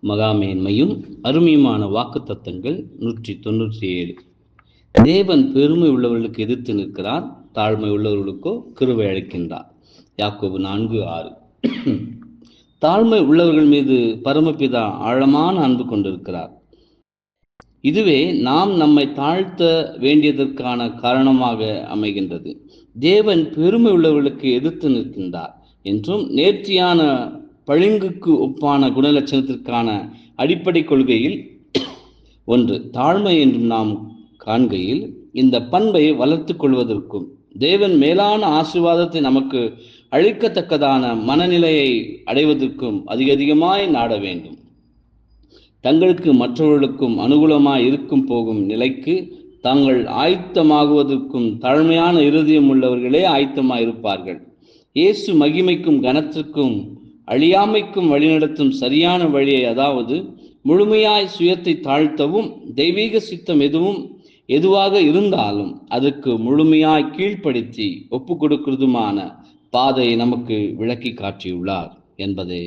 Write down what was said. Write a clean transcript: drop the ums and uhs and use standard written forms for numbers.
மகாமேன்மையும் அருமையுமான வாக்குத்தத்தங்கள் 197. தேவன் பெருமை உள்ளவர்களுக்கு எதிர்த்து நிற்கிறார், தாழ்மை உள்ளவர்களுக்கோ கிருபை அளிக்கின்றார். யாக்கோபு 4:6. தாழ்மை உள்ளவர்கள் மீது பரமபிதா ஆழமான அன்பு கொண்டிருக்கிறார். இதுவே நாம் நம்மை தாழ்த்த வேண்டியதற்கான காரணமாக அமைகின்றது. தேவன் பெருமை உள்ளவர்களுக்கு எதிர்த்து நிற்கின்றார் என்றும் நேர்த்தியான பளிங்குக்கு ஒப்பான குணலட்சணத்திற்கான அடிப்படை கொள்கையில் ஒன்று தாழ்மை என்றும் நாம் காண்கையில், இந்த பண்பை வளர்த்து கொள்வதற்கும் தேவன் மேலான ஆசீர்வாதத்தை நமக்கு அளிக்கத்தக்கதான மனநிலையை அடைவதற்கும் அதிகமாய் நாட வேண்டும். தங்களுக்கு மற்றவர்களுக்கும் அனுகூலமாய் இருக்கும் போகும் நிலைக்கு தாங்கள் ஆயத்தமாகுவதற்கும் தாழ்மையான இருதயம் உள்ளவர்களே ஆயத்தமாய் இருப்பார்கள். இயேசு மகிமைக்கும் கனத்திற்கும் அழியாமைக்கும் வழிநடத்தும் சரியான வழியை, அதாவது முழுமையாய் சுயத்தை தாழ்த்தவும் தெய்வீக சித்தம் எதுவாக இருந்தாலும் அதற்கு முழுமையாய் கீழ்ப்படுத்தி ஒப்பு கொடுக்கிறதுமான பாதையை நமக்கு விளக்கி காட்டியுள்ளார் என்பதே